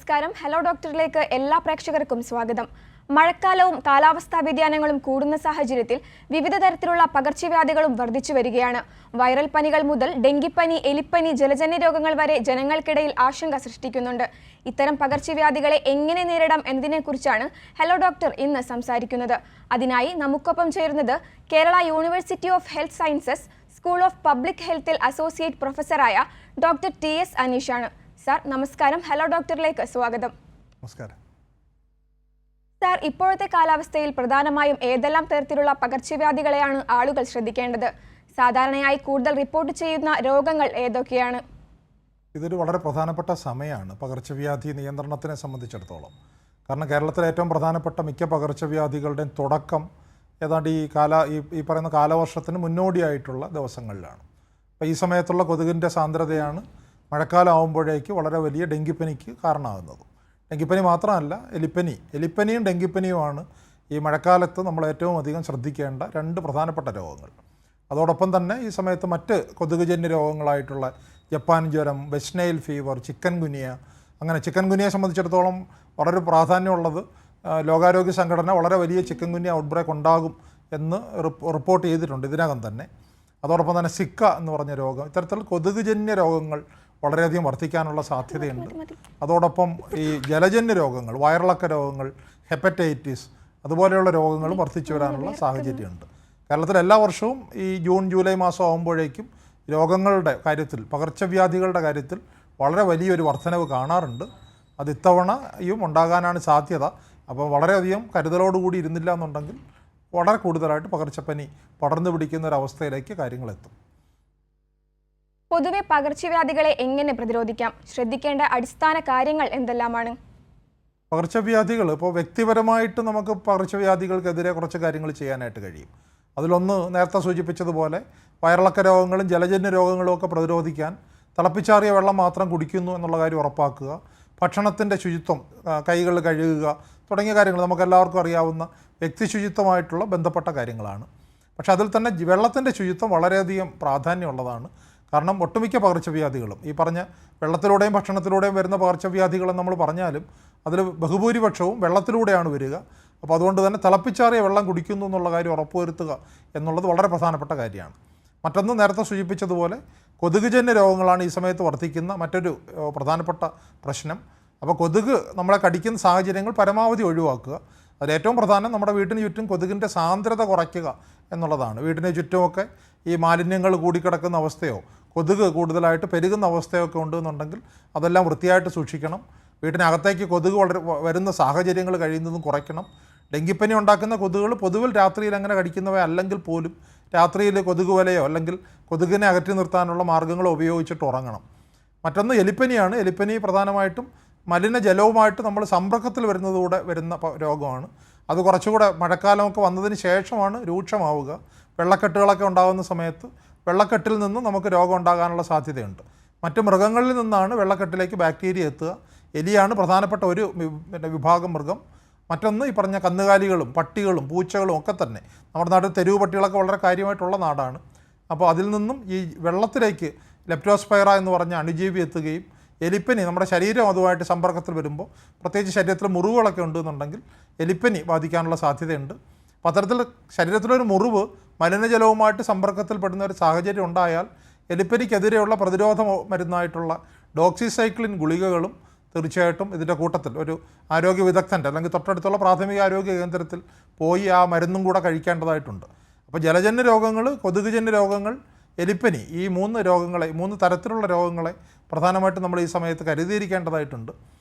നമസ്കാരം. ഹലോ ഡോക്ടറിലേക്ക് എല്ലാ പ്രേക്ഷകർക്കും സ്വാഗതം. മഴക്കാലവും കാലാവസ്ഥാ വ്യതിയാനങ്ങളും കൂടുന്ന സാഹചര്യത്തിൽ വിവിധ തരത്തിലുള്ള പകർച്ചവ്യാധികളും വർദ്ധിച്ചു വരികയാണ്. വൈറൽ പനികൾ മുതൽ ഡെങ്കിപ്പനി, എലിപ്പനി, ജലജന്യ രോഗങ്ങൾ വരെ ജനങ്ങൾക്കിടയിൽ ആശങ്ക സൃഷ്ടിക്കുന്നുണ്ട്. ഇത്തരം പകർച്ചവ്യാധികളെ എങ്ങനെ നേരിടാം എന്നതിനെക്കുറിച്ചാണ് ഹലോ ഡോക്ടർ ഇന്ന് സംസാരിക്കുന്നത്. അതിനായി നമുക്കൊപ്പം ചേരുന്നത് Kerala university of health sciences school of public ഹെൽത്തിൽ അസോസിയേറ്റ് പ്രൊഫസറായ ഡോക്ടർ TS അനീഷാണ്. സാർ നമസ്കാരം. ഹലോ ഡോക്ടറിലേക്ക് സ്വാഗതം. നമസ്കാരം സാർ, ഇപ്പോഴത്തെ കാലാവസ്ഥയിൽ പ്രധാനമായും ഏതെല്ലാം തരത്തിലുള്ള പകർച്ചവ്യാധികളെയാണ് ആളുകൾ ശ്രദ്ധിക്കേണ്ടത്? സാധാരണയായി കൂടുതൽ റിപ്പോർട്ട് ചെയ്യുന്ന രോഗങ്ങൾ ഏതൊക്കെയാണ്? ഇതൊരു വളരെ പ്രധാനപ്പെട്ട സമയമാണ് പകർച്ചവ്യാധി നിയന്ത്രണത്തിനെ സംബന്ധിച്ചിടത്തോളം. കാരണം കേരളത്തിലെ ഏറ്റവും പ്രധാനപ്പെട്ട മിക്ക പകർച്ചവ്യാധികളുടെയും തുടക്കം ഏതാണ്ട് ഈ പറയുന്ന കാലവർഷത്തിന് മുന്നോടിയായിട്ടുള്ള ദിവസങ്ങളിലാണ്. അപ്പോൾ ഈ സമയത്തുള്ള കൊതുകിൻ്റെ സാന്ദ്രതയാണ് മഴക്കാലം ആകുമ്പോഴേക്ക് വളരെ വലിയ ഡെങ്കിപ്പനിക്ക് കാരണമാകുന്നത്. ഡെങ്കിപ്പനി മാത്രമല്ല, എലിപ്പനിയും ഡെങ്കിപ്പനിയുമാണ് ഈ മഴക്കാലത്ത് നമ്മൾ ഏറ്റവും അധികം ശ്രദ്ധിക്കേണ്ട രണ്ട് പ്രധാനപ്പെട്ട രോഗങ്ങൾ. അതോടൊപ്പം തന്നെ ഈ സമയത്ത് മറ്റ് കൊതുകുജന്യ രോഗങ്ങളായിട്ടുള്ള ജപ്പാൻ ജ്വരം, വെസ്റ്റ് നൈൽ ഫീവർ, ചിക്കൻ ഗുനിയ, അങ്ങനെ ചിക്കൻ ഗുനിയയെ സംബന്ധിച്ചിടത്തോളം വളരെ പ്രാധാന്യമുള്ളത് ലോകാരോഗ്യ സംഘടന വളരെ വലിയ ചിക്കൻ ഗുനിയ ഔട്ട്ബ്രേക്ക് ഉണ്ടാകും എന്ന് റിപ്പോർട്ട് ചെയ്തിട്ടുണ്ട് ഇതിനകം തന്നെ. അതോടൊപ്പം തന്നെ സിക്ക എന്ന് പറഞ്ഞ രോഗം, ഇത്തരത്തിൽ കൊതുകുജന്യ രോഗങ്ങൾ വളരെയധികം വർദ്ധിക്കാനുള്ള സാധ്യതയുണ്ട്. അതോടൊപ്പം ഈ ജലജന്യ രോഗങ്ങൾ, വയറിളക്ക രോഗങ്ങൾ, ഹെപ്പറ്റൈറ്റിസ് അതുപോലെയുള്ള രോഗങ്ങളും വർദ്ധിച്ചു വരാനുള്ള സാഹചര്യമുണ്ട്. കേരളത്തിൽ എല്ലാ വർഷവും ഈ ജൂൺ ജൂലൈ മാസം ആകുമ്പോഴേക്കും രോഗങ്ങളുടെ കാര്യത്തിൽ, പകർച്ചവ്യാധികളുടെ കാര്യത്തിൽ വളരെ വലിയൊരു വർധനവ് കാണാറുണ്ട്. അത് ഇത്തവണയും ഉണ്ടാകാനാണ് സാധ്യത. അപ്പോൾ വളരെയധികം കരുതലോടുകൂടി ഇരുന്നില്ല എന്നുണ്ടെങ്കിൽ വളരെ കൂടുതലായിട്ട് പകർച്ചപ്പനി പടർന്നു പിടിക്കുന്ന ഒരവസ്ഥയിലേക്ക് കാര്യങ്ങളെത്തും. പൊതുവെ പകർച്ചവ്യാധികളെ എങ്ങനെ പ്രതിരോധിക്കാം? ശ്രദ്ധിക്കേണ്ട അടിസ്ഥാന കാര്യങ്ങൾ എന്തെല്ലാമാണ്? പകർച്ചവ്യാധികൾ ഇപ്പോൾ വ്യക്തിപരമായിട്ട് നമുക്ക് പകർച്ചവ്യാധികൾക്കെതിരെ കുറച്ച് കാര്യങ്ങൾ ചെയ്യാനായിട്ട് കഴിയും. അതിലൊന്ന് നേരത്തെ സൂചിപ്പിച്ചതുപോലെ വയറിളക്ക രോഗങ്ങളും ജലജന്യ രോഗങ്ങളും ഒക്കെ പ്രതിരോധിക്കാൻ തിളപ്പിച്ചാറിയ വെള്ളം മാത്രം കുടിക്കുന്നു എന്നുള്ള കാര്യം ഉറപ്പാക്കുക. ഭക്ഷണത്തിൻ്റെ ശുചിത്വം, കൈകൾ കഴുകുക തുടങ്ങിയ കാര്യങ്ങൾ നമുക്കെല്ലാവർക്കും അറിയാവുന്ന വ്യക്തി ശുചിത്വമായിട്ടുള്ള ബന്ധപ്പെട്ട കാര്യങ്ങളാണ്. പക്ഷേ അതിൽ തന്നെ വെള്ളത്തിൻ്റെ ശുചിത്വം വളരെയധികം പ്രാധാന്യമുള്ളതാണ്. കാരണം ഒട്ടുമിക്ക പകർച്ചവ്യാധികളും ഈ പറഞ്ഞ വെള്ളത്തിലൂടെയും ഭക്ഷണത്തിലൂടെയും വരുന്ന പകർച്ചവ്യാധികളെന്ന് നമ്മൾ പറഞ്ഞാലും അതിൽ ബഹുഭൂരിപക്ഷവും വെള്ളത്തിലൂടെയാണ് വരിക. അപ്പോൾ അതുകൊണ്ട് തന്നെ തിളപ്പിച്ചാറിയ വെള്ളം കുടിക്കുന്നു എന്നുള്ള കാര്യം ഉറപ്പുവരുത്തുക എന്നുള്ളത് വളരെ പ്രധാനപ്പെട്ട കാര്യമാണ്. മറ്റൊന്ന് നേരത്തെ സൂചിപ്പിച്ചതുപോലെ കൊതുകുജന്യ രോഗങ്ങളാണ് ഈ സമയത്ത് വർദ്ധിക്കുന്ന മറ്റൊരു പ്രധാനപ്പെട്ട പ്രശ്നം. അപ്പോൾ കൊതുക് നമ്മളെ കടിക്കുന്ന സാഹചര്യങ്ങൾ പരമാവധി ഒഴിവാക്കുക. അതിലേറ്റവും പ്രധാനം നമ്മുടെ വീട്ടിന് ചുറ്റും കൊതുകിൻ്റെ സാന്ദ്രത കുറയ്ക്കുക എന്നുള്ളതാണ്. വീട്ടിന് ചുറ്റുമൊക്കെ ഈ മാലിന്യങ്ങൾ കൂടിക്കിടക്കുന്ന അവസ്ഥയോ കൊതുക് കൂടുതലായിട്ട് പെരുകുന്ന അവസ്ഥയോ ഒക്കെ ഉണ്ടെന്നുണ്ടെങ്കിൽ അതെല്ലാം വൃത്തിയായിട്ട് സൂക്ഷിക്കണം. വീട്ടിനകത്തേക്ക് കൊതുക് വരുന്ന സാഹചര്യങ്ങൾ കഴിയുന്നതും കുറയ്ക്കണം. ഡെങ്കിപ്പനി ഉണ്ടാക്കുന്ന കൊതുകുകൾ പൊതുവിൽ രാത്രിയിൽ അങ്ങനെ കടിക്കുന്നവ അല്ലെങ്കിൽ പോലും രാത്രിയിൽ കൊതുക് വലയോ അല്ലെങ്കിൽ കൊതുകിനെ അകറ്റി നിർത്താനുള്ള മാർഗ്ഗങ്ങളോ ഉപയോഗിച്ചിട്ട് ഉറങ്ങണം. മറ്റൊന്ന് എലിപ്പനിയാണ്. എലിപ്പനി പ്രധാനമായിട്ടും മലിനജലവുമായിട്ട് നമ്മൾ സമ്പർക്കത്തിൽ വരുന്ന രോഗമാണ്. അത് കുറച്ചുകൂടെ മഴക്കാലമൊക്കെ വന്നതിന് ശേഷമാണ് രൂക്ഷമാവുക. വെള്ളക്കെട്ടുകളൊക്കെ ഉണ്ടാകുന്ന സമയത്ത് വെള്ളക്കെട്ടിൽ നിന്ന് നമുക്ക് രോഗം ഉണ്ടാകാനുള്ള സാധ്യതയുണ്ട്. മറ്റ് മൃഗങ്ങളിൽ നിന്നാണ് വെള്ളക്കെട്ടിലേക്ക് ബാക്ടീരിയ എത്തുക. എലിയാണ് പ്രധാനപ്പെട്ട ഒരു വിഭാഗം മൃഗം. മറ്റൊന്ന് ഈ പറഞ്ഞ കന്നുകാലികളും പട്ടികളും പൂച്ചകളും ഒക്കെ തന്നെ. നമ്മുടെ നാട്ടിൽ തെരുവ് പട്ടികളൊക്കെ വളരെ കാര്യമായിട്ടുള്ള നാടാണ്. അപ്പോൾ അതിൽ നിന്നും ഈ വെള്ളത്തിലേക്ക് ലെപ്റ്റോസ്പൈറ എന്ന് പറഞ്ഞ അണുജീവി എത്തുകയും എലിപ്പനി നമ്മുടെ ശരീരം അതുമായിട്ട് സമ്പർക്കത്തിൽ വരുമ്പോൾ, പ്രത്യേകിച്ച് ശരീരത്തിൽ മുറിവുകളൊക്കെ ഉണ്ടെന്നുണ്ടെങ്കിൽ എലിപ്പനി ബാധിക്കാനുള്ള സാധ്യതയുണ്ട്. അപ്പോൾ അത്തരത്തിൽ ശരീരത്തിലൊരു മുറിവ് മലിനജലവുമായിട്ട് സമ്പർക്കത്തിൽപ്പെടുന്ന ഒരു സാഹചര്യം ഉണ്ടായാൽ എലിപ്പനിക്കെതിരെയുള്ള പ്രതിരോധ മരുന്നായിട്ടുള്ള ഡോക്സിസൈക്ലിൻ ഗുളികകളും തീർച്ചയായിട്ടും ഇതിൻ്റെ കൂട്ടത്തിൽ ഒരു ആരോഗ്യ വിദഗ്ധൻ്റെ അല്ലെങ്കിൽ തൊട്ടടുത്തുള്ള പ്രാഥമിക ആരോഗ്യ കേന്ദ്രത്തിൽ പോയി ആ മരുന്നും കൂടെ കഴിക്കേണ്ടതായിട്ടുണ്ട്. അപ്പോൾ ജലജന്യ രോഗങ്ങൾ, കൊതുകുജന്യ രോഗങ്ങൾ, എലിപ്പനി, ഈ മൂന്ന് തരത്തിലുള്ള രോഗങ്ങളെ പ്രധാനമായിട്ടും നമ്മൾ ഈ സമയത്ത് കരുതിയിരിക്കേണ്ടതായിട്ടുണ്ട്.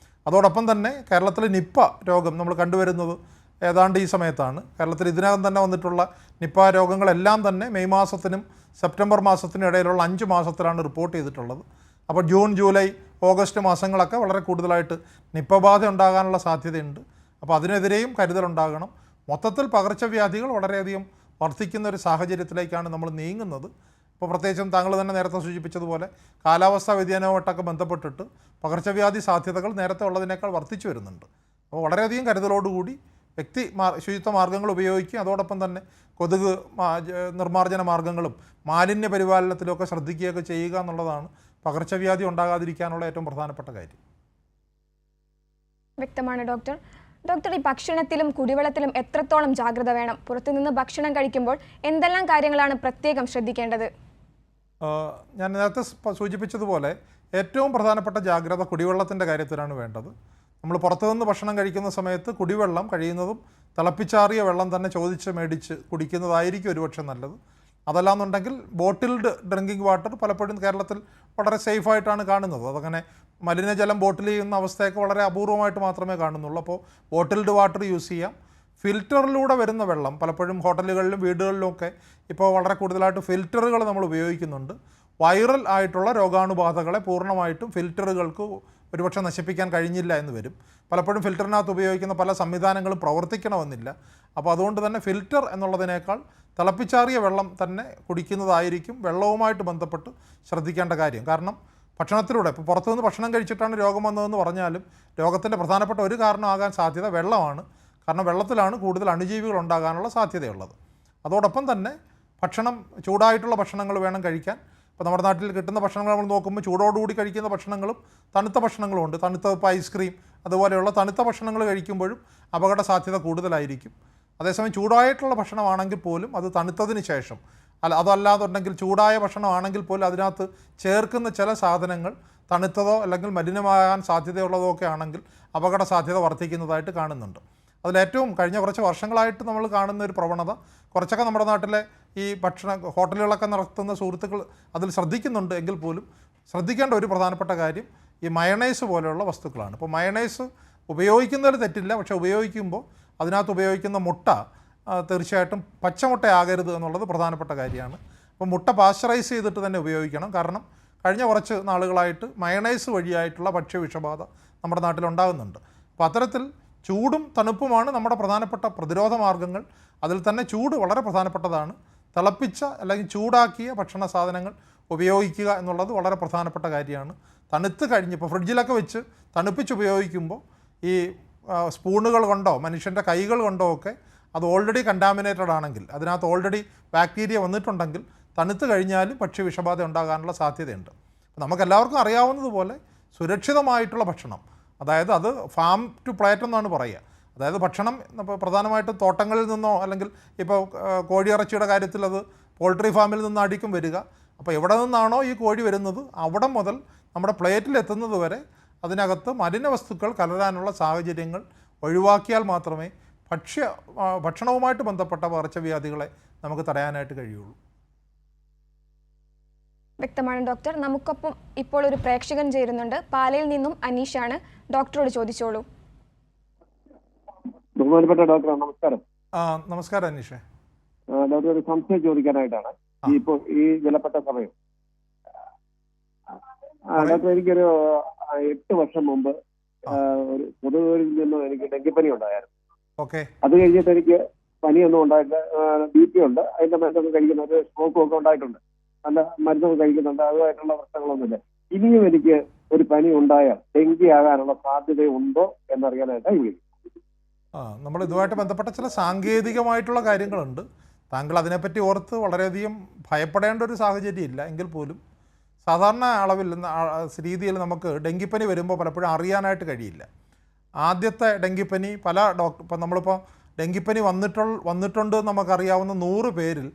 അതോടൊപ്പം തന്നെ കേരളത്തിൽ നിപ്പ രോഗം നമ്മൾ കണ്ടുവരുന്നത് ഏതാണ്ട് ഈ സമയത്താണ്. കേരളത്തിൽ ഇതിനകം തന്നെ വന്നിട്ടുള്ള നിപ്പ രോഗങ്ങളെല്ലാം തന്നെ മെയ് മാസത്തിനും സെപ്റ്റംബർ മാസത്തിനും ഇടയിലുള്ള 5 മാസത്തിലാണ് റിപ്പോർട്ട് ചെയ്തിട്ടുള്ളത്. അപ്പോൾ ജൂൺ ജൂലൈ ഓഗസ്റ്റ് മാസങ്ങളൊക്കെ വളരെ കൂടുതലായിട്ട് നിപ്പ ബാധ ഉണ്ടാകാനുള്ള സാധ്യതയുണ്ട്. അപ്പോൾ അതിനെതിരെയും കരുതലുണ്ടാകണം. മൊത്തത്തിൽ പകർച്ചവ്യാധികൾ വളരെയധികം വർദ്ധിക്കുന്ന ഒരു സാഹചര്യത്തിലേക്കാണ് നമ്മൾ നീങ്ങുന്നത്. ഇപ്പോൾ പ്രത്യേകിച്ചും താങ്കൾ തന്നെ നേരത്തെ സൂചിപ്പിച്ചതുപോലെ കാലാവസ്ഥാ വ്യതിയാനവുമായിട്ടൊക്കെ ബന്ധപ്പെട്ടിട്ട് പകർച്ചവ്യാധി സാധ്യതകൾ നേരത്തെ ഉള്ളതിനേക്കാൾ വർദ്ധിച്ചു വരുന്നുണ്ട്. അപ്പോൾ വളരെയധികം കരുതലോടുകൂടി ശുചിത്വ മാർഗ്ഗങ്ങൾ ഉപയോഗിക്കുക. അതോടൊപ്പം തന്നെ കൊതുക് നിർമ്മാർജ്ജന മാർഗ്ഗങ്ങളും മാലിന്യ പരിപാലനത്തിലൊക്കെ ശ്രദ്ധിക്കുകയൊക്കെ ചെയ്യുക എന്നുള്ളതാണ് പകർച്ചവ്യാധി ഉണ്ടാകാതിരിക്കാനുള്ള ഏറ്റവും പ്രധാനപ്പെട്ട കാര്യം. വ്യക്തമാണ് ഡോക്ടർ. ഡോക്ടർ, ഈ ഭക്ഷണത്തിലും കുടിവെള്ളത്തിലും എത്രത്തോളം ജാഗ്രത വേണം? പുറത്തുനിന്ന് ഭക്ഷണം കഴിക്കുമ്പോൾ എന്തെല്ലാം കാര്യങ്ങളാണ് പ്രത്യേകം ശ്രദ്ധിക്കേണ്ടത്? ഞാൻ നേരത്തെ സൂചിപ്പിച്ചതുപോലെ ഏറ്റവും പ്രധാനപ്പെട്ട ജാഗ്രത കുടിവെള്ളത്തിൻ്റെ കാര്യത്തിലാണ് വേണ്ടത്. നമ്മൾ പുറത്തുനിന്ന് ഭക്ഷണം കഴിക്കുന്ന സമയത്ത് കുടിവെള്ളം കഴിയുന്നതും തിളപ്പിച്ചാറിയ വെള്ളം തന്നെ ചോദിച്ച് മേടിച്ച് കുടിക്കുന്നതായിരിക്കും ഒരുപക്ഷെ നല്ലത്. അതല്ലാന്നുണ്ടെങ്കിൽ ബോട്ടിൽഡ് ഡ്രിങ്കിങ് വാട്ടർ പലപ്പോഴും കേരളത്തിൽ വളരെ സേഫായിട്ടാണ് കാണുന്നത്. അതങ്ങനെ മലിനജലം ബോട്ടിൽ ചെയ്യുന്ന അവസ്ഥയൊക്കെ വളരെ അപൂർവമായിട്ട് മാത്രമേ കാണുന്നുള്ളൂ. അപ്പോൾ ബോട്ടിൽഡ് വാട്ടർ യൂസ് ചെയ്യാം. ഫിൽറ്ററിലൂടെ വരുന്ന വെള്ളം പലപ്പോഴും ഹോട്ടലുകളിലും വീടുകളിലുമൊക്കെ ഇപ്പോൾ വളരെ കൂടുതലായിട്ട് ഫിൽറ്ററുകൾ നമ്മൾ ഉപയോഗിക്കുന്നുണ്ട്. വൈറൽ ആയിട്ടുള്ള രോഗാണുബാധകളെ പൂർണ്ണമായിട്ടും ഫിൽറ്ററുകൾക്ക് ഒരുപക്ഷെ നശിപ്പിക്കാൻ കഴിഞ്ഞില്ല എന്ന് വരും. പലപ്പോഴും ഫിൽറ്ററിനകത്ത് ഉപയോഗിക്കുന്ന പല സംവിധാനങ്ങളും പ്രവർത്തിക്കണമെന്നില്ല. അപ്പോൾ അതുകൊണ്ട് തന്നെ ഫിൽറ്റർ എന്നുള്ളതിനേക്കാൾ തിളപ്പിച്ചാറിയ വെള്ളം തന്നെ കുടിക്കുന്നതായിരിക്കും വെള്ളവുമായിട്ട് ബന്ധപ്പെട്ട് ശ്രദ്ധിക്കേണ്ട കാര്യം. കാരണം ഭക്ഷണത്തിലൂടെ ഇപ്പോൾ പുറത്തുനിന്ന് ഭക്ഷണം കഴിച്ചിട്ടാണ് രോഗം വന്നതെന്ന് പറഞ്ഞാലും രോഗത്തിൻ്റെ പ്രധാനപ്പെട്ട ഒരു കാരണമാകാൻ സാധ്യത വെള്ളമാണ്. കാരണം വെള്ളത്തിലാണ് കൂടുതൽ അണുജീവികൾ ഉണ്ടാകാനുള്ള സാധ്യതയുള്ളത്. അതോടൊപ്പം തന്നെ ഭക്ഷണം ചൂടായിട്ടുള്ള ഭക്ഷണങ്ങൾ വേണം കഴിക്കാൻ. ഇപ്പോൾ നമ്മുടെ നാട്ടിൽ കിട്ടുന്ന ഭക്ഷണങ്ങൾ നമ്മൾ നോക്കുമ്പോൾ ചൂടോടുകൂടി കഴിക്കുന്ന ഭക്ഷണങ്ങളും തണുത്ത ഭക്ഷണങ്ങളും ഉണ്ട്. തണുത്ത ഇപ്പോൾ ഐസ്ക്രീം അതുപോലെയുള്ള തണുത്ത ഭക്ഷണങ്ങൾ കഴിക്കുമ്പോഴും അപകട സാധ്യത കൂടുതലായിരിക്കും. അതേസമയം ചൂടായിട്ടുള്ള ഭക്ഷണമാണെങ്കിൽ പോലും അത് തണുത്തതിന് ശേഷം അതല്ലാതുണ്ടെങ്കിൽ ചൂടായ ഭക്ഷണമാണെങ്കിൽ പോലും അതിനകത്ത് ചേർക്കുന്ന ചില സാധനങ്ങൾ തണുത്തതോ അല്ലെങ്കിൽ മലിനമാകാൻ സാധ്യതയുള്ളതോ ഒക്കെ ആണെങ്കിൽ അപകട സാധ്യത വർദ്ധിക്കുന്നതായിട്ട് കാണുന്നുണ്ട്. അതിലേറ്റവും കഴിഞ്ഞ കുറച്ച് വർഷങ്ങളായിട്ട് നമ്മൾ കാണുന്ന ഒരു പ്രവണത, കുറച്ചൊക്കെ നമ്മുടെ നാട്ടിലെ ഈ ഹോട്ടലുകളൊക്കെ നടത്തുന്ന സുഹൃത്തുക്കൾ അതിൽ ശ്രദ്ധിക്കുന്നുണ്ട് എങ്കിൽ പോലും ശ്രദ്ധിക്കേണ്ട ഒരു പ്രധാനപ്പെട്ട കാര്യം ഈ മയണൈസ് പോലെയുള്ള വസ്തുക്കളാണ്. ഇപ്പോൾ മയണൈസ് ഉപയോഗിക്കുന്നതിൽ തെറ്റില്ല, പക്ഷേ ഉപയോഗിക്കുമ്പോൾ അതിനകത്ത് ഉപയോഗിക്കുന്ന മുട്ട തീർച്ചയായിട്ടും പച്ചമുട്ടയാകരുത് എന്നുള്ളത് പ്രധാനപ്പെട്ട കാര്യമാണ്. അപ്പോൾ മുട്ട പാസ്ചറൈസ് ചെയ്തിട്ട് തന്നെ ഉപയോഗിക്കണം. കാരണം കഴിഞ്ഞ കുറച്ച് നാളുകളായിട്ട് മയണൈസ് വഴിയായിട്ടുള്ള ഭക്ഷ്യവിഷബാധ നമ്മുടെ നാട്ടിലുണ്ടാകുന്നുണ്ട്. അപ്പോൾ അത്തരത്തിൽ ചൂടും തണുപ്പുമാണ് നമ്മുടെ പ്രധാനപ്പെട്ട പ്രതിരോധ മാർഗ്ഗങ്ങൾ. അതിൽ തന്നെ ചൂട് വളരെ പ്രധാനപ്പെട്ടതാണ്. തിളപ്പിച്ച അല്ലെങ്കിൽ ചൂടാക്കിയ ഭക്ഷണ സാധനങ്ങൾ ഉപയോഗിക്കുക എന്നുള്ളത് വളരെ പ്രധാനപ്പെട്ട കാര്യമാണ്. തണുത്ത് കഴിഞ്ഞ് ഇപ്പോൾ ഫ്രിഡ്ജിലൊക്കെ വെച്ച് തണുപ്പിച്ച് ഉപയോഗിക്കുമ്പോൾ ഈ സ്പൂണുകൾ കൊണ്ടോ മനുഷ്യൻ്റെ കൈകൾ കൊണ്ടോ ഒക്കെ അത് ഓൾറെഡി കണ്ടാമിനേറ്റഡ് ആണെങ്കിൽ, അതിനകത്ത് ഓൾറെഡി ബാക്ടീരിയ വന്നിട്ടുണ്ടെങ്കിൽ തണുത്ത് കഴിഞ്ഞാലും ഭക്ഷ്യവിഷബാധ ഉണ്ടാകാനുള്ള സാധ്യതയുണ്ട്. നമുക്കെല്ലാവർക്കും അറിയാവുന്നതുപോലെ സുരക്ഷിതമായിട്ടുള്ള ഭക്ഷണം, അതായത് അത് ഫാം ടു പ്ലേറ്റ് എന്നാണ് പറയുക. അതായത് ഭക്ഷണം ഇപ്പോൾ പ്രധാനമായിട്ടും തോട്ടങ്ങളിൽ നിന്നോ അല്ലെങ്കിൽ ഇപ്പോൾ കോഴിയിറച്ചിയുടെ കാര്യത്തിൽ അത് പോൾട്രി ഫാമിൽ നിന്നായിരിക്കും വരിക. അപ്പോൾ എവിടെ നിന്നാണോ ഈ കോഴി വരുന്നത് അവിടെ മുതൽ നമ്മുടെ പ്ലേറ്റിലെത്തുന്നത് വരെ അതിനകത്ത് മലിന വസ്തുക്കൾ കലരാനുള്ള സാഹചര്യങ്ങൾ ഒഴിവാക്കിയാൽ മാത്രമേ ഭക്ഷണവുമായിട്ട് ബന്ധപ്പെട്ട പകർച്ചവ്യാധികളെ നമുക്ക് തടയാനായിട്ട് കഴിയുള്ളൂ. വ്യക്തമാണ് ഡോക്ടർ. നമുക്കൊപ്പം ഇപ്പോൾ ഒരു പ്രേക്ഷകൻ ചേരുന്നുണ്ട്. പാലയിൽ നിന്നും അനീഷാണ്. ഡോക്ടറോട് ചോദിച്ചോളൂ. ബഹുമാനപ്പെട്ട ഡോക്ടർ, നമസ്കാരം. നമസ്കാരം അനീഷേ. ഡോക്ടർ, ഒരു സംശയം ചോദിക്കാനായിട്ടാണ്. ഇപ്പോൾ ഈ വിലപ്പെട്ട സമയം ഡോക്ടർ, എനിക്കൊരു 8 വർഷം മുമ്പ് ഒരു പൊതുവരിൽ നിന്നും എനിക്ക് ഡെങ്കിപ്പനി ഉണ്ടായിരുന്നു. അത് കഴിഞ്ഞിട്ട് എനിക്ക് പനിയൊന്നും ഉണ്ടായില്ല. BP ഉണ്ട്, അതിന്റെ മരുന്നൊക്കെ കഴിക്കുന്ന ഒരു സ്ട്രോക്കും ഒക്കെ ഉണ്ടായിട്ടുണ്ട്. നല്ല മരുന്നൊക്കെ കഴിക്കുന്നുണ്ട്. അതുമായിട്ടുള്ള പ്രശ്നങ്ങളൊന്നുമില്ല. ഇനിയും എനിക്ക് ഒരു പനി ഉണ്ടായാൽ ഡെങ്കി ആകാനുള്ള സാധ്യതയുണ്ടോ എന്നറിയാനായിട്ടാണ് വിളിക്കുന്നത്. നമ്മൾ ഇതുമായിട്ട് ബന്ധപ്പെട്ട ചില സാങ്കേതികമായിട്ടുള്ള കാര്യങ്ങളുണ്ട്. താങ്കൾ അതിനെപ്പറ്റി ഓർത്ത് വളരെയധികം ഭയപ്പെടേണ്ട ഒരു സാഹചര്യം ഇല്ല. എങ്കിൽ പോലും സാധാരണ അളവിൽ രീതിയിൽ നമുക്ക് ഡെങ്കിപ്പനി വരുമ്പോൾ പലപ്പോഴും അറിയാനായിട്ട് കഴിയില്ല. ആദ്യത്തെ ഡെങ്കിപ്പനി ഇപ്പം നമ്മളിപ്പോൾ ഡെങ്കിപ്പനി വന്നിട്ടുണ്ട് നമുക്കറിയാവുന്ന 100 പേരിൽ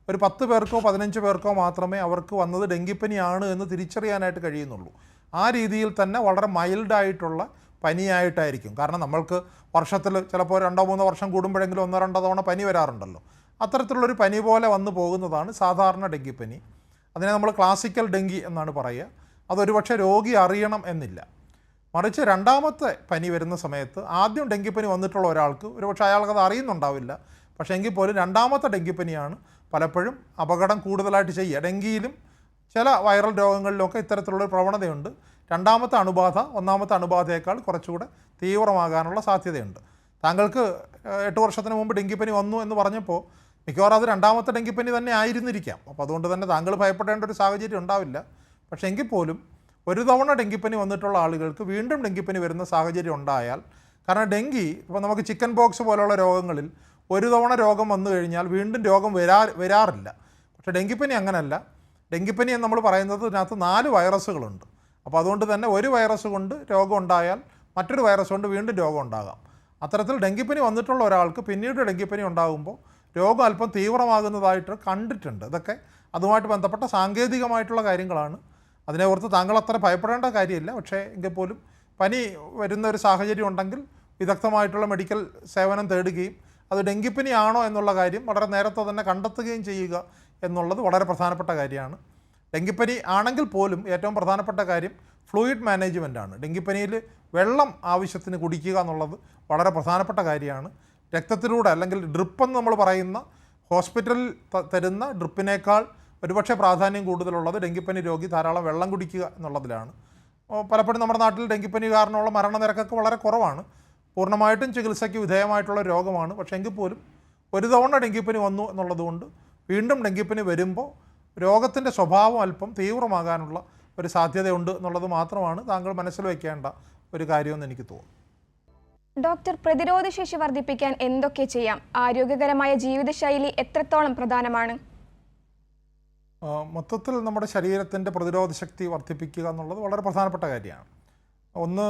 ഒരു 10 പേർക്കോ 15 പേർക്കോ മാത്രമേ അവർക്ക് വന്നത് ഡെങ്കിപ്പനിയാണ് എന്ന് തിരിച്ചറിയാനായിട്ട് കഴിയുന്നുള്ളൂ. ആ രീതിയിൽ തന്നെ വളരെ മൈൽഡായിട്ടുള്ള പനിയായിട്ടായിരിക്കും. കാരണം നമ്മൾക്ക് വർഷത്തിൽ ചിലപ്പോൾ 2-3 വർഷം കൂടുമ്പോഴെങ്കിലും 1-2 തവണ പനി വരാറുണ്ടല്ലോ. അത്തരത്തിലുള്ളൊരു പനി പോലെ വന്നു പോകുന്നതാണ് സാധാരണ ഡെങ്കിപ്പനി. അതിനെ നമ്മൾ ക്ലാസിക്കൽ ഡെങ്കി എന്നാണ് പറയുക. അതൊരു പക്ഷേ രോഗി അറിയണം എന്നില്ല. മറിച്ച് രണ്ടാമത്തെ പനി വരുന്ന സമയത്ത് ആദ്യം ഡെങ്കിപ്പനി വന്നിട്ടുള്ള ഒരാൾക്ക് ഒരുപക്ഷെ അയാൾക്കത് അറിയുന്നുണ്ടാവില്ല. പക്ഷേ എങ്കിൽ പോലും രണ്ടാമത്തെ ഡെങ്കിപ്പനിയാണ് പലപ്പോഴും അപകടം കൂടുതലായിട്ട് ചെയ്യുക. ഡെങ്കിയിലും ചില വൈറൽ രോഗങ്ങളിലൊക്കെ ഇത്തരത്തിലുള്ളൊരു പ്രവണതയുണ്ട്. രണ്ടാമത്തെ അണുബാധ ഒന്നാമത്തെ അണുബാധയേക്കാൾ കുറച്ചുകൂടെ തീവ്രമാകാനുള്ള സാധ്യതയുണ്ട്. താങ്കൾക്ക് 8 വർഷത്തിന് മുമ്പ് ഡെങ്കിപ്പനി വന്നു എന്ന് പറഞ്ഞപ്പോൾ മിക്കവാറും അത് രണ്ടാമത്തെ ഡെങ്കിപ്പനി തന്നെ ആയിരുന്നിരിക്കാം. അപ്പോൾ അതുകൊണ്ട് തന്നെ താങ്കൾ ഭയപ്പെടേണ്ട ഒരു സാഹചര്യം ഉണ്ടാവില്ല. പക്ഷേ എങ്കിൽ പോലും ഒരു തവണ ഡെങ്കിപ്പനി വന്നിട്ടുള്ള ആളുകൾക്ക് വീണ്ടും ഡെങ്കിപ്പനി വരുന്ന സാഹചര്യം ഉണ്ടായാൽ, കാരണം ഡെങ്കി ഇപ്പോൾ നമുക്ക് ചിക്കൻ ബോക്സ് പോലുള്ള രോഗങ്ങളിൽ ഒരു തവണ രോഗം വന്നു കഴിഞ്ഞാൽ വീണ്ടും രോഗം വരാറില്ല. പക്ഷേ ഡെങ്കിപ്പനി അങ്ങനെയല്ല. ഡെങ്കിപ്പനി എന്ന് നമ്മൾ പറയുന്നത് ഇതിനകത്ത് 4 വൈറസുകളുണ്ട്. അപ്പോൾ അതുകൊണ്ട് തന്നെ ഒരു വൈറസ് കൊണ്ട് രോഗം ഉണ്ടായാൽ മറ്റൊരു വൈറസ് കൊണ്ട് വീണ്ടും രോഗം ഉണ്ടാകാം. അത്തരത്തിൽ ഡെങ്കിപ്പനി വന്നിട്ടുള്ള ഒരാൾക്ക് പിന്നീട് ഡെങ്കിപ്പനി ഉണ്ടാകുമ്പോൾ രോഗം അല്പം തീവ്രമാകുന്നതായിട്ട് കണ്ടിട്ടുണ്ട്. ഇതൊക്കെ അതുമായിട്ട് ബന്ധപ്പെട്ട സാങ്കേതികമായിട്ടുള്ള കാര്യങ്ങളാണ്. അതിനെ ഓർത്ത് താങ്കൾ അത്ര ഭയപ്പെടേണ്ട കാര്യമില്ല. പക്ഷേ എങ്കിൽ പോലും പനി വരുന്ന ഒരു സാഹചര്യം ഉണ്ടെങ്കിൽ വിദഗ്ധമായിട്ടുള്ള മെഡിക്കൽ സേവനം തേടുകയും അത് ഡെങ്കിപ്പനി ആണോ എന്നുള്ള കാര്യം വളരെ നേരത്തെ തന്നെ കണ്ടെത്തുകയും ചെയ്യുക എന്നുള്ളത് വളരെ പ്രധാനപ്പെട്ട കാര്യമാണ്. ഡെങ്കിപ്പനി ആണെങ്കിൽ പോലും ഏറ്റവും പ്രധാനപ്പെട്ട കാര്യം ഫ്ലൂയിഡ് മാനേജ്മെൻറ്റാണ്. ഡെങ്കിപ്പനിയിൽ വെള്ളം ആവശ്യത്തിന് കുടിക്കുക എന്നുള്ളത് വളരെ പ്രധാനപ്പെട്ട കാര്യമാണ്. രക്തത്തിലൂടെ അല്ലെങ്കിൽ ഡ്രിപ്പെന്ന് നമ്മൾ പറയുന്ന ഹോസ്പിറ്റലിൽ തരുന്ന ഡ്രിപ്പിനേക്കാൾ ഒരുപക്ഷെ പ്രാധാന്യം കൂടുതലുള്ളത് ഡെങ്കിപ്പനി രോഗി ധാരാളം വെള്ളം കുടിക്കുക എന്നുള്ളതിലാണ്. പലപ്പോഴും നമ്മുടെ നാട്ടിൽ ഡെങ്കിപ്പനി കാരണമുള്ള മരണനിരക്കൊക്കെ വളരെ കുറവാണ്. പൂർണ്ണമായിട്ടും ചികിത്സയ്ക്ക് വിധേയമായിട്ടുള്ള രോഗമാണ്. പക്ഷേ എങ്കിൽ പോലും ഒരു തവണ ഡെങ്കിപ്പനി വന്നു എന്നുള്ളതുകൊണ്ട് വീണ്ടും ഡെങ്കിപ്പനി വരുമ്പോൾ രോഗത്തിൻ്റെ സ്വഭാവം അല്പം തീവ്രമാകാനുള്ള ഒരു സാധ്യതയുണ്ട് എന്നുള്ളത് മാത്രമാണ് താങ്കൾ മനസ്സിൽ വയ്ക്കേണ്ട ഒരു കാര്യമെന്ന് എനിക്ക് തോന്നുന്നു. ഡോക്ടർ, പ്രതിരോധശേഷി വർദ്ധിപ്പിക്കാൻ എന്തൊക്കെ ചെയ്യാം? ആരോഗ്യകരമായ ജീവിതശൈലി എത്രത്തോളം പ്രധാനമാണ്? മൊത്തത്തിൽ നമ്മുടെ ശരീരത്തിൻ്റെ പ്രതിരോധ ശക്തി വർദ്ധിപ്പിക്കുക എന്നുള്ളത് വളരെ പ്രധാനപ്പെട്ട കാര്യമാണ്. ഒന്ന്,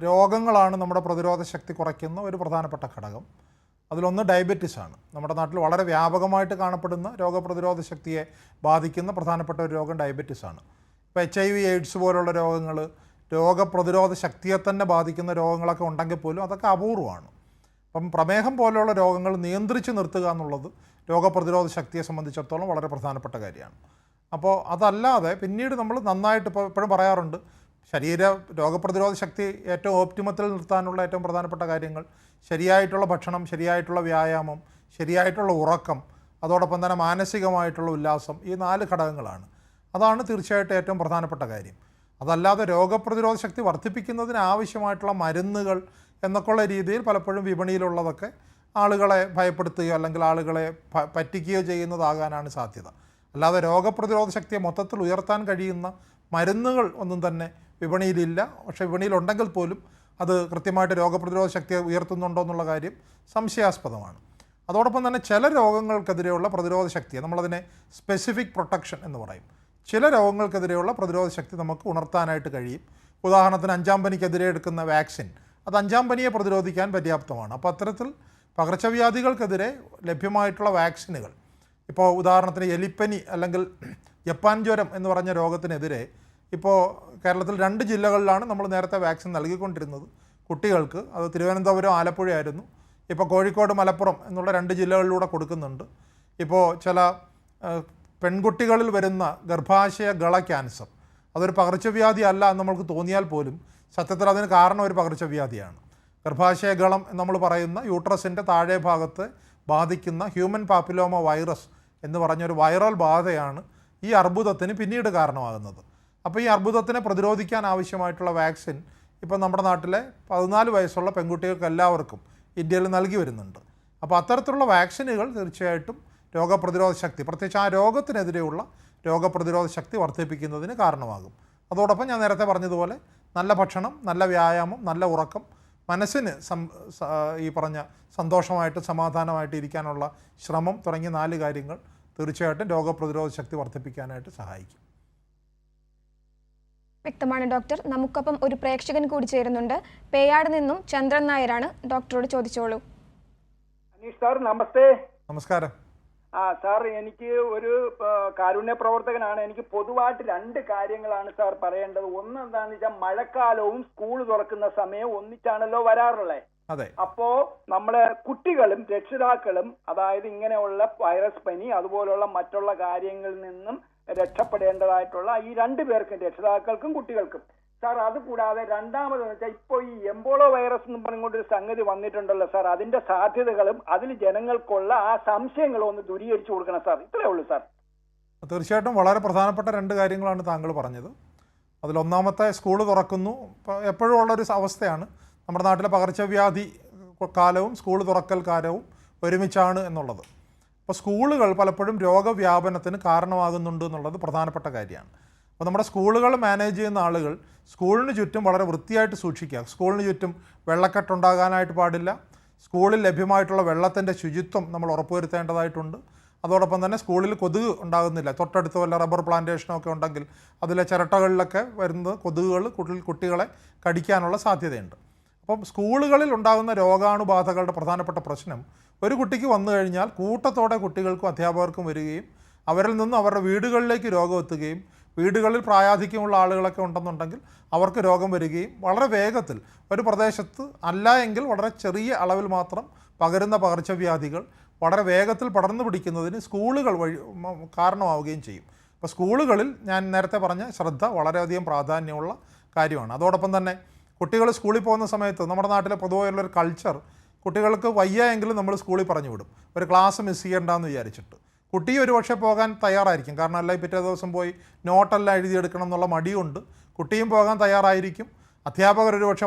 രോഗങ്ങളാണ് നമ്മുടെ പ്രതിരോധ ശക്തി കുറയ്ക്കുന്ന ഒരു പ്രധാനപ്പെട്ട ഘടകം. അതിലൊന്ന് ഡയബറ്റീസാണ്. നമ്മുടെ നാട്ടിൽ വളരെ വ്യാപകമായിട്ട് കാണപ്പെടുന്ന രോഗപ്രതിരോധ ശക്തിയെ ബാധിക്കുന്ന പ്രധാനപ്പെട്ട ഒരു രോഗം ഡയബറ്റീസാണ്. ഇപ്പോൾ HIV, AIDS പോലുള്ള രോഗങ്ങൾ രോഗപ്രതിരോധ ശക്തിയെ തന്നെ ബാധിക്കുന്ന രോഗങ്ങളൊക്കെ ഉണ്ടെങ്കിൽ പോലും അതൊക്കെ അപൂർവമാണ്. അപ്പം പ്രമേഹം പോലെയുള്ള രോഗങ്ങൾ നിയന്ത്രിച്ച് നിർത്തുക എന്നുള്ളത് രോഗപ്രതിരോധ ശക്തിയെ സംബന്ധിച്ചിടത്തോളം വളരെ പ്രധാനപ്പെട്ട കാര്യമാണ്. അപ്പോൾ അതല്ലാതെ പിന്നീട് നമ്മൾ നന്നായിട്ട് ഇപ്പോൾ എപ്പോഴും പറയാറുണ്ട്, രോഗപ്രതിരോധ ശക്തി ഏറ്റവും ഓപ്റ്റിമത്തിൽ നിർത്താനുള്ള ഏറ്റവും പ്രധാനപ്പെട്ട കാര്യങ്ങൾ ശരിയായിട്ടുള്ള ഭക്ഷണം, ശരിയായിട്ടുള്ള വ്യായാമം, ശരിയായിട്ടുള്ള ഉറക്കം, അതോടൊപ്പം തന്നെ മാനസികമായിട്ടുള്ള ഉല്ലാസം, ഈ 4 ഘടകങ്ങളാണ്. അതാണ് തീർച്ചയായിട്ടും ഏറ്റവും പ്രധാനപ്പെട്ട കാര്യം. അതല്ലാതെ രോഗപ്രതിരോധ ശക്തി വർദ്ധിപ്പിക്കുന്നതിന് ആവശ്യമായിട്ടുള്ള മരുന്നുകൾ എന്നൊക്കെയുള്ള രീതിയിൽ പലപ്പോഴും വിപണിയിലുള്ളതൊക്കെ ആളുകളെ ഭയപ്പെടുത്തുകയോ അല്ലെങ്കിൽ ആളുകളെ പറ്റിക്കുകയോ ചെയ്യുന്നതാകാനാണ് സാധ്യത. അല്ലാതെ രോഗപ്രതിരോധ ശക്തിയെ മൊത്തത്തിൽ ഉയർത്താൻ കഴിയുന്ന മരുന്നുകൾ ഒന്നും തന്നെ വിപണിയിലില്ല. പക്ഷേ വിപണിയിലുണ്ടെങ്കിൽ പോലും അത് കൃത്യമായിട്ട് രോഗപ്രതിരോധ ശക്തിയെ ഉയർത്തുന്നുണ്ടോ എന്നുള്ള കാര്യം സംശയാസ്പദമാണ്. അതോടൊപ്പം തന്നെ ചില രോഗങ്ങൾക്കെതിരെയുള്ള പ്രതിരോധ ശക്തിയെ നമ്മളതിനെ സ്പെസിഫിക് പ്രൊട്ടക്ഷൻ എന്ന് പറയും. ചില രോഗങ്ങൾക്കെതിരെയുള്ള പ്രതിരോധ ശക്തി നമുക്ക് ഉണർത്താനായിട്ട് കഴിയും. ഉദാഹരണത്തിന് 5-ാം പനിക്കെതിരെ എടുക്കുന്ന വാക്സിൻ, അത് 5-ാം പനിയെ പ്രതിരോധിക്കാൻ പര്യാപ്തമാണ്. അപ്പോൾ അത്തരത്തിൽ പകർച്ചവ്യാധികൾക്കെതിരെ ലഭ്യമായിട്ടുള്ള വാക്സിനുകൾ, ഇപ്പോൾ ഉദാഹരണത്തിന് എലിപ്പനി അല്ലെങ്കിൽ ജപ്പാൻ ജ്വരം എന്ന് പറഞ്ഞ രോഗത്തിനെതിരെ ഇപ്പോൾ കേരളത്തിൽ 2 ജില്ലകളിലാണ് നമ്മൾ നേരത്തെ വാക്സിൻ നൽകിക്കൊണ്ടിരുന്നത് കുട്ടികൾക്ക്. അത് തിരുവനന്തപുരം, ആലപ്പുഴയായിരുന്നു. ഇപ്പോൾ കോഴിക്കോട്, മലപ്പുറം എന്നുള്ള 2 ജില്ലകളിലൂടെ കൊടുക്കുന്നുണ്ട്. ഇപ്പോൾ ചില പെൺകുട്ടികളിൽ വരുന്ന ഗർഭാശയ ഗള ക്യാൻസർ, അതൊരു പകർച്ചവ്യാധി അല്ല എന്ന് നമ്മൾക്ക് തോന്നിയാൽ പോലും സത്യത്തിൽ അതിന് കാരണം ഒരു പകർച്ചവ്യാധിയാണ്. ഗർഭാശയ ഗളം എന്ന് നമ്മൾ പറയുന്ന യൂട്രസിൻ്റെ താഴെ ഭാഗത്ത് ബാധിക്കുന്ന ഹ്യൂമൻ പാപ്പിലോമ വൈറസ് എന്ന് പറഞ്ഞൊരു വൈറൽ ബാധയാണ് ഈ അർബുദത്തിന് പിന്നീട് കാരണമാകുന്നത്. അപ്പോൾ ഈ അർബുദത്തിനെ പ്രതിരോധിക്കാൻ ആവശ്യമായിട്ടുള്ള വാക്സിൻ ഇപ്പോൾ നമ്മുടെ നാട്ടിലെ 14 വയസ്സുള്ള പെൺകുട്ടികൾക്ക് എല്ലാവർക്കും ഇന്ത്യയിൽ നൽകി വരുന്നുണ്ട്. അപ്പോൾ അത്തരത്തിലുള്ള വാക്സിനുകൾ തീർച്ചയായിട്ടും രോഗപ്രതിരോധ ശക്തി, പ്രത്യേകിച്ച് ആ രോഗത്തിനെതിരെയുള്ള രോഗപ്രതിരോധ ശക്തി വർദ്ധിപ്പിക്കുന്നതിന് കാരണമാകും. അതോടൊപ്പം ഞാൻ നേരത്തെ പറഞ്ഞതുപോലെ നല്ല ഭക്ഷണം, നല്ല വ്യായാമം, നല്ല ഉറക്കം, മനസ്സിന് ഈ പറഞ്ഞ സന്തോഷമായിട്ട് സമാധാനമായിട്ട് ഇരിക്കാനുള്ള ശ്രമം തുടങ്ങിയ 4 കാര്യങ്ങൾ തീർച്ചയായിട്ടും രോഗപ്രതിരോധ ശക്തി വർദ്ധിപ്പിക്കാനായിട്ട് സഹായിക്കും. വ്യക്തമാണ് ഡോക്ടർ. നമുക്കൊപ്പം ഒരു പ്രേക്ഷകൻ കൂടി ചേരുന്നുണ്ട്. പേയാട് നിന്നും ചന്ദ്രൻ നായരാണ്. ഡോക്ടറോട് ചോദിച്ചോളൂ. അനീഷ് സാർ, നമസ്തേ. നമസ്കാരം. സാർ, എനിക്ക് ഒരു കാരുണ്യ പ്രവർത്തകനാണ്. എനിക്ക് പൊതുവായിട്ട് 2 കാര്യങ്ങളാണ് സാർ പറയേണ്ടത്. ഒന്ന് എന്താണെന്ന് വെച്ചാൽ മഴക്കാലവും സ്കൂൾ തുറക്കുന്ന സമയം ഒന്നിച്ചാണല്ലോ വരാറുള്ളത്. അപ്പോ നമ്മള് കുട്ടികളും രക്ഷിതാക്കളും, അതായത് ഇങ്ങനെയുള്ള വൈറസ് പനി അതുപോലുള്ള മറ്റുള്ള കാര്യങ്ങളിൽ നിന്നും രക്ഷപ്പെടേണ്ടതായിട്ടുള്ള ഈ 2 പേർക്കും, രക്ഷിതാക്കൾക്കും കുട്ടികൾക്കും. സാർ, അതുകൂടാതെ രണ്ടാമതെന്ന് വെച്ചാൽ ഇപ്പോൾ ഈ എംബോളോ വൈറസ് എന്ന് പറഞ്ഞുകൊണ്ടൊരു സംഗതി വന്നിട്ടുണ്ടല്ലോ സാർ, അതിന്റെ സാധ്യതകളും അതിൽ ജനങ്ങൾക്കുള്ള ആ സംശയങ്ങളും ഒന്ന് ദൂരീകരിച്ചു കൊടുക്കണം സാർ. ഇത്രയേ ഉള്ളൂ സാർ. തീർച്ചയായിട്ടും വളരെ പ്രധാനപ്പെട്ട 2 കാര്യങ്ങളാണ് താങ്കൾ പറഞ്ഞത്. അതിലൊന്നാമത്തെ, സ്കൂൾ തുറക്കുന്നു. എപ്പോഴും ഉള്ളൊരു അവസ്ഥയാണ് നമ്മുടെ നാട്ടിലെ പകർച്ചവ്യാധി കാലവും സ്കൂൾ തുറക്കൽ കാലവും ഒരുമിച്ചാണ് എന്നുള്ളത്. അപ്പോൾ സ്കൂളുകൾ പലപ്പോഴും രോഗവ്യാപനത്തിന് കാരണമാകുന്നുണ്ട് എന്നുള്ളത് പ്രധാനപ്പെട്ട കാര്യമാണ്. അപ്പോൾ നമ്മുടെ സ്കൂളുകൾ മാനേജ് ചെയ്യുന്ന ആളുകൾ സ്കൂളിന് ചുറ്റും വളരെ വൃത്തിയായിട്ട് സൂക്ഷിക്കുക. സ്കൂളിന് ചുറ്റും വെള്ളക്കെട്ടുണ്ടാകാനായിട്ട് പാടില്ല. സ്കൂളിൽ ലഭ്യമായിട്ടുള്ള വെള്ളത്തിൻ്റെ ശുചിത്വം നമ്മൾ ഉറപ്പുവരുത്തേണ്ടതായിട്ടുണ്ട്. അതോടൊപ്പം തന്നെ സ്കൂളിൽ കൊതുക് ഉണ്ടാകുന്നില്ല. തൊട്ടടുത്ത് വല്ല റബ്ബർ പ്ലാന്റേഷനോ ഒക്കെ ഉണ്ടെങ്കിൽ അതിലെ ചിരട്ടകളിലൊക്കെ വരുന്ന കൊതുകുകൾ കുട്ടികളെ കടിക്കാനുള്ള സാധ്യതയുണ്ട്. അപ്പം സ്കൂളുകളിൽ ഉണ്ടാകുന്ന രോഗാണുബാധകളുടെ പ്രധാനപ്പെട്ട പ്രശ്നം ഒരു കുട്ടിക്ക് വന്നു കഴിഞ്ഞാൽ കൂട്ടത്തോടെ കുട്ടികൾക്കും അധ്യാപകർക്കും വരികയും അവരിൽ നിന്ന് അവരുടെ വീടുകളിലേക്ക് രോഗം എത്തുകയും വീടുകളിൽ പ്രായാധിക്യമുള്ള ആളുകളൊക്കെ ഉണ്ടെന്നുണ്ടെങ്കിൽ അവർക്ക് രോഗം വരികയും വളരെ വേഗത്തിൽ ഒരു പ്രദേശത്ത് അല്ല എങ്കിൽ വളരെ ചെറിയ അളവിൽ മാത്രം പകരുന്ന പകർച്ചവ്യാധികൾ വളരെ വേഗത്തിൽ പടർന്നു പിടിക്കുന്നതിന് സ്കൂളുകൾ വഴി കാരണമാവുകയും ചെയ്യും. അപ്പോൾ സ്കൂളുകളിൽ ഞാൻ നേരത്തെ പറഞ്ഞ ശ്രദ്ധ വളരെയധികം പ്രാധാന്യമുള്ള കാര്യമാണ്. അതോടൊപ്പം തന്നെ കുട്ടികൾ സ്കൂളിൽ പോകുന്ന സമയത്ത് നമ്മുടെ നാട്ടിലെ പൊതുവായുള്ളൊരു കൾച്ചർ, കുട്ടികൾക്ക് വയ്യ എങ്കിലും നമ്മൾ സ്കൂളിൽ പറഞ്ഞു വിടും, ഒരു ക്ലാസ് മിസ് ചെയ്യണ്ടെന്ന് വിചാരിച്ചിട്ട്. കുട്ടി ഒരു പക്ഷേ പോകാൻ തയ്യാറായിരിക്കും, കാരണം അല്ലെങ്കിൽ പിറ്റേ ദിവസം പോയി നോട്ടെല്ലാം എഴുതിയെടുക്കണം എന്നുള്ള മടിയുണ്ട്. കുട്ടിയും പോകാൻ തയ്യാറായിരിക്കും. അധ്യാപകർ ഒരു പക്ഷേ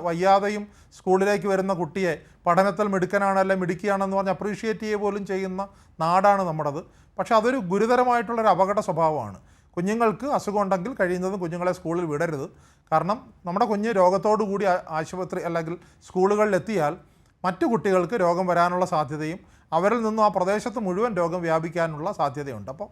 വയ്യാതെയും സ്കൂളിലേക്ക് വരുന്ന കുട്ടിയെ പഠനത്തിൽ മിടുക്കനാണ് അല്ലെങ്കിൽ മിടുക്കിയാണെന്ന് പറഞ്ഞ് അപ്രീഷിയേറ്റ് ചെയ്യുക പോലും ചെയ്യുന്ന നാടാണ് നമ്മുടേത്. പക്ഷേ അതൊരു ഗുരുതരമായിട്ടുള്ളൊരു അപകട സ്വഭാവമാണ്. കുഞ്ഞുങ്ങൾക്ക് അസുഖം ഉണ്ടെങ്കിൽ കഴിയുന്നതും കുഞ്ഞുങ്ങളെ സ്കൂളിൽ വിടരുത്. കാരണം നമ്മുടെ കുഞ്ഞ് രോഗത്തോടു കൂടി ആശുപത്രി അല്ലെങ്കിൽ സ്കൂളുകളിലെത്തിയാൽ മറ്റു കുട്ടികൾക്ക് രോഗം വരാനുള്ള സാധ്യതയും അവരിൽ നിന്നും ആ പ്രദേശത്ത് മുഴുവൻ രോഗം വ്യാപിക്കാനുള്ള സാധ്യതയുണ്ട്. അപ്പോൾ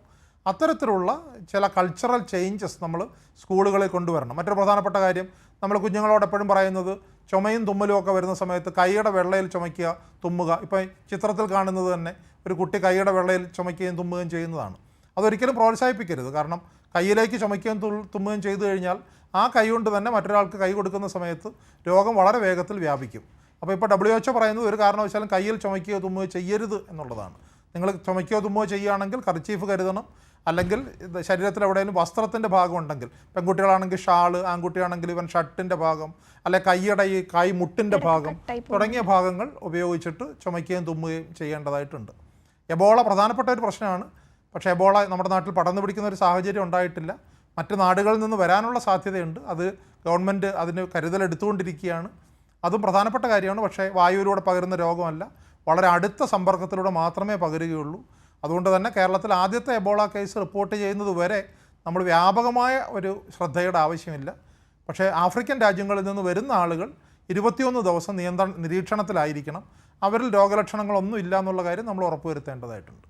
അത്തരത്തിലുള്ള ചില കൾച്ചറൽ ചേഞ്ചസ് നമ്മൾ സ്കൂളുകളിൽ കൊണ്ടുവരണം. മറ്റൊരു പ്രധാനപ്പെട്ട കാര്യം, നമ്മൾ കുഞ്ഞുങ്ങളോട് എപ്പോഴും പറയുന്നത് ചുമയും തുമ്മലും ഒക്കെ വരുന്ന സമയത്ത് കൈയുടെ വെള്ളയിൽ ചുമയ്ക്കുക, തുമ്മുക. ഇപ്പോൾ ചിത്രത്തിൽ കാണുന്നത് തന്നെ ഒരു കുട്ടി കൈയുടെ വെള്ളയിൽ ചുമയ്ക്കുകയും തുമ്മുകയും ചെയ്യുന്നതാണ്. അതൊരിക്കലും പ്രോത്സാഹിപ്പിക്കരുത്. കാരണം കയ്യിലേക്ക് ചുമയ്ക്കുകയും തുമ്മുകയും ചെയ്തു കഴിഞ്ഞാൽ ആ കൈ കൊണ്ട് തന്നെ മറ്റൊരാൾക്ക് കൈ കൊടുക്കുന്ന സമയത്ത് രോഗം വളരെ വേഗത്തിൽ വ്യാപിക്കും. അപ്പോൾ ഇപ്പോൾ WHO പറയുന്നത് ഒരു കാരണവശാലും കയ്യിൽ ചുമയ്ക്കുകയോ തുമ്മുകയോ ചെയ്യരുത് എന്നുള്ളതാണ്. നിങ്ങൾ ചുമയ്ക്കുകയോ തുമ്മുകയോ ചെയ്യുകയാണെങ്കിൽ കർച്ചീഫ് കരുതണം, അല്ലെങ്കിൽ ശരീരത്തിൽ എവിടെയെങ്കിലും വസ്ത്രത്തിൻ്റെ ഭാഗം ഉണ്ടെങ്കിൽ, പെൺകുട്ടികളാണെങ്കിൽ ഷാള്, ആൺകുട്ടിയാണെങ്കിൽ ഇവൻ ഷർട്ടിൻ്റെ ഭാഗം, അല്ലെ കൈയുടെ ഈ കൈ മുട്ടിൻ്റെ ഭാഗം തുടങ്ങിയ ഭാഗങ്ങൾ ഉപയോഗിച്ചിട്ട് ചുമയ്ക്കുകയും തുമ്മുകയും ചെയ്യേണ്ടതായിട്ടുണ്ട്. എബോള പ്രധാനപ്പെട്ട ഒരു പ്രശ്നമാണ്. പക്ഷേ എബോള നമ്മുടെ നാട്ടിൽ പടർന്നു പിടിക്കുന്ന ഒരു സാഹചര്യം ഉണ്ടായിട്ടില്ല. മറ്റ് നാടുകളിൽ നിന്ന് വരാനുള്ള സാധ്യതയുണ്ട്. അത് ഗവൺമെൻറ് അതിന് കരുതലെടുത്തുകൊണ്ടിരിക്കുകയാണ്. അതും പ്രധാനപ്പെട്ട കാര്യമാണ്. പക്ഷേ വായുവിലൂടെ പകരുന്ന രോഗമല്ല, വളരെ അടുത്ത സമ്പർക്കത്തിലൂടെ മാത്രമേ പകരുകയുള്ളൂ. അതുകൊണ്ട് തന്നെ കേരളത്തിൽ ആദ്യത്തെ എബോള കേസ് റിപ്പോർട്ട് ചെയ്യുന്നത് വരെ നമ്മൾ വ്യാപകമായ ഒരു ശ്രദ്ധയുടെ ആവശ്യമില്ല. പക്ഷേ ആഫ്രിക്കൻ രാജ്യങ്ങളിൽ നിന്ന് വരുന്ന ആളുകൾ 21 ദിവസം നിരീക്ഷണത്തിലായിരിക്കണം. അവരിൽ രോഗലക്ഷണങ്ങളൊന്നും ഇല്ല എന്നുള്ള കാര്യം നമ്മൾ ഉറപ്പുവരുത്തേണ്ടതായിട്ടുണ്ട്.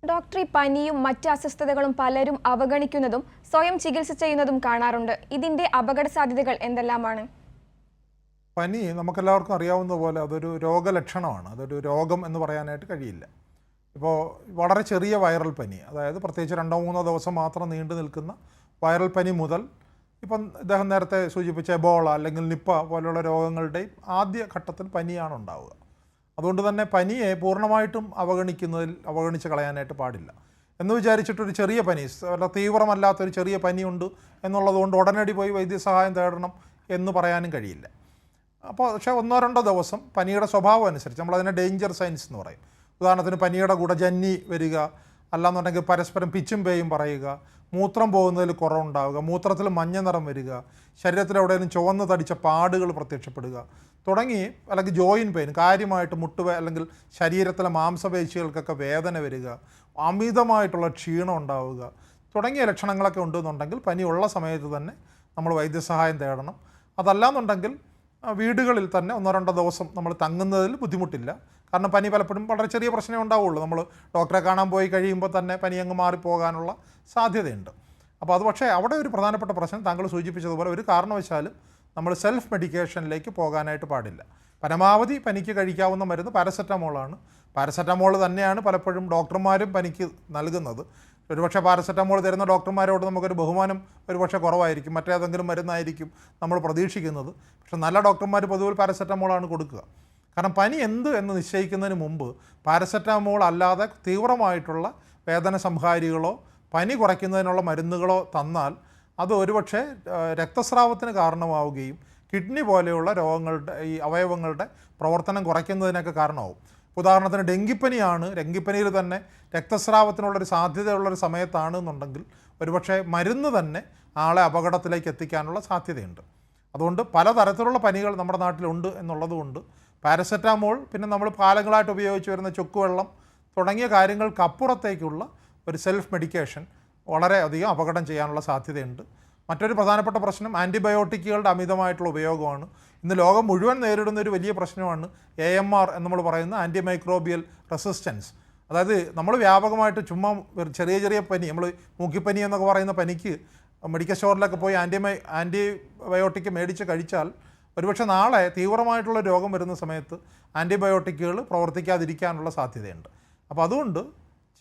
ഡോക്ടർ, ഈ പനിയും മറ്റ് അസ്വസ്ഥതകളും പലരും അവഗണിക്കുന്നതും സ്വയം ചികിത്സ ചെയ്യുന്നതും കാണാറുണ്ട്. ഇതിൻ്റെ അപകട സാധ്യതകൾ എന്തെല്ലാമാണ്? പനി നമുക്കെല്ലാവർക്കും അറിയാവുന്ന പോലെ അതൊരു രോഗലക്ഷണമാണ്. അതൊരു രോഗം എന്ന് പറയാനായിട്ട് കഴിയില്ല. ഇപ്പോൾ വളരെ ചെറിയ വൈറൽ പനി, അതായത് പ്രത്യേകിച്ച് 2-3 ദിവസം മാത്രം നീണ്ടു നിൽക്കുന്ന വൈറൽ പനി മുതൽ ഇപ്പം ഇദ്ദേഹം നേരത്തെ സൂചിപ്പിച്ച എബോള അല്ലെങ്കിൽ നിപ്പ പോലുള്ള രോഗങ്ങളുടെയും ആദ്യ ഘട്ടത്തിൽ പനിയാണ് ഉണ്ടാവുക. അതുകൊണ്ട് തന്നെ പനിയെ പൂർണ്ണമായിട്ടും അവഗണിച്ച് കളയാനായിട്ട് പാടില്ല. എന്ന് വിചാരിച്ചിട്ടൊരു ചെറിയ പനി, തീവ്രമല്ലാത്തൊരു ചെറിയ പനിയുണ്ട് എന്നുള്ളതുകൊണ്ട് ഉടനടി പോയി വൈദ്യസഹായം തേടണം എന്ന് പറയാനും കഴിയില്ല. അപ്പോൾ പക്ഷേ 1-2 ദിവസം പനിയുടെ സ്വഭാവം അനുസരിച്ച് നമ്മളതിനെ ഡേഞ്ചർ സൈൻസ് എന്ന് പറയും. ഉദാഹരണത്തിന് പനിയുടെ കൂടെ ജന്നി വരിക, അല്ലാന്നുണ്ടെങ്കിൽ പരസ്പരം പിച്ചും പേയും പറയുക, മൂത്രം പോകുന്നതിൽ കുറവുണ്ടാവുക, മൂത്രത്തിൽ മഞ്ഞ നിറം വരിക, ശരീരത്തിൽ എവിടെയെങ്കിലും ചുവന്ന് തടിച്ച പാടുകൾ പ്രത്യക്ഷപ്പെടുക തുടങ്ങി, അല്ലെങ്കിൽ ജോയിൻ പെയിൻ, കാര്യമായിട്ട് അല്ലെങ്കിൽ ശരീരത്തിലെ മാംസപേശികൾക്കൊക്കെ വേദന വരിക, അമിതമായിട്ടുള്ള ക്ഷീണം ഉണ്ടാവുക തുടങ്ങിയ ലക്ഷണങ്ങളൊക്കെ ഉണ്ടെന്നുണ്ടെങ്കിൽ പനിയുള്ള സമയത്ത് തന്നെ നമ്മൾ വൈദ്യസഹായം തേടണം. അതല്ലാന്നുണ്ടെങ്കിൽ വീടുകളിൽ തന്നെ 1-2 ദിവസം നമ്മൾ തങ്ങുന്നതിൽ ബുദ്ധിമുട്ടില്ല. കാരണം പനി പലപ്പോഴും വളരെ ചെറിയ പ്രശ്നമേ ഉണ്ടാവുള്ളൂ. നമ്മൾ ഡോക്ടറെ കാണാൻ പോയി കഴിയുമ്പോൾ തന്നെ പനി അങ്ങ് മാറിപ്പോകാനുള്ള സാധ്യതയുണ്ട്. അപ്പോൾ അത് പക്ഷേ അവിടെ ഒരു പ്രധാനപ്പെട്ട പ്രശ്നം താങ്കൾ സൂചിപ്പിച്ചതുപോലെ ഒരു കാരണവശാലും നമ്മൾ സെൽഫ് മെഡിക്കേഷനിലേക്ക് പോകാനായിട്ട് പാടില്ല. പരമാവധി പനിക്ക് കഴിക്കാവുന്ന മരുന്ന് പാരസെറ്റമോളാണ്. പാരസെറ്റമോൾ തന്നെയാണ് പലപ്പോഴും ഡോക്ടർമാരും പനിക്ക് നൽകുന്നത്. ഒരുപക്ഷെ പാരസെറ്റമോൾ തരുന്ന ഡോക്ടർമാരോട് നമുക്കൊരു ബഹുമാനം ഒരുപക്ഷെ കുറവായിരിക്കും, മറ്റേതെങ്കിലും മരുന്നായിരിക്കും നമ്മൾ പ്രതീക്ഷിക്കുന്നത്. പക്ഷേ നല്ല ഡോക്ടർമാർ പൊതുവെ പാരസെറ്റമോളാണ് കൊടുക്കുക. കാരണം പനി എന്ന് നിശ്ചയിക്കുന്നതിന് മുമ്പ് പാരസെറ്റമോൾ അല്ലാതെ തീവ്രമായിട്ടുള്ള വേദന സംഹാരികളോ പനി കുറയ്ക്കുന്നതിനുള്ള മരുന്നുകളോ തന്നാൽ അത് ഒരുപക്ഷെ രക്തസ്രാവത്തിന് കാരണമാവുകയും കിഡ്നി പോലെയുള്ള രോഗങ്ങളുടെ ഈ അവയവങ്ങളുടെ പ്രവർത്തനം കുറയ്ക്കുന്നതിനൊക്കെ കാരണമാവും. ഉദാഹരണത്തിന് ഡെങ്കിപ്പനിയിൽ തന്നെ രക്തസ്രാവത്തിനുള്ളൊരു സാധ്യതയുള്ളൊരു സമയത്താണെന്നുണ്ടെങ്കിൽ ഒരുപക്ഷെ മരുന്ന് തന്നെ ആളെ അപകടത്തിലേക്ക് എത്തിക്കാനുള്ള സാധ്യതയുണ്ട്. അതുകൊണ്ട് പലതരത്തിലുള്ള പനികൾ നമ്മുടെ നാട്ടിലുണ്ട് എന്നുള്ളതുകൊണ്ട് പാരസെറ്റാമോൾ, പിന്നെ നമ്മൾ കാലങ്ങളായിട്ട് ഉപയോഗിച്ച് വരുന്ന ചുക്കുവെള്ളം തുടങ്ങിയ കാര്യങ്ങൾക്കപ്പുറത്തേക്കുള്ള ഒരു സെൽഫ് മെഡിക്കേഷൻ വളരെയധികം അപകടം ചെയ്യാനുള്ള സാധ്യതയുണ്ട്. മറ്റൊരു പ്രധാനപ്പെട്ട പ്രശ്നം ആൻറ്റിബയോട്ടിക്കുകളുടെ അമിതമായിട്ടുള്ള ഉപയോഗമാണ്. ഇന്ന് ലോകം മുഴുവൻ നേരിടുന്ന ഒരു വലിയ പ്രശ്നമാണ് AMR എന്ന് നമ്മൾ പറയുന്ന ആൻറ്റി മൈക്രോബിയൽ റെസിസ്റ്റൻസ്. അതായത് നമ്മൾ വ്യാപകമായിട്ട് ചുമ്മാ ചെറിയ പനി, നമ്മൾ മൂക്കിപ്പനി എന്നൊക്കെ പറയുന്ന പനിക്ക് മെഡിക്കൽ സ്റ്റോറിലൊക്കെ പോയി ആൻറ്റിബയോട്ടിക് മേടിച്ച് കഴിച്ചാൽ ഒരുപക്ഷെ നാളെ തീവ്രമായിട്ടുള്ള രോഗം വരുന്ന സമയത്ത് ആൻറ്റിബയോട്ടിക്കുകൾ പ്രവർത്തിക്കാതിരിക്കാനുള്ള സാധ്യതയുണ്ട്. അപ്പോൾ അതുകൊണ്ട്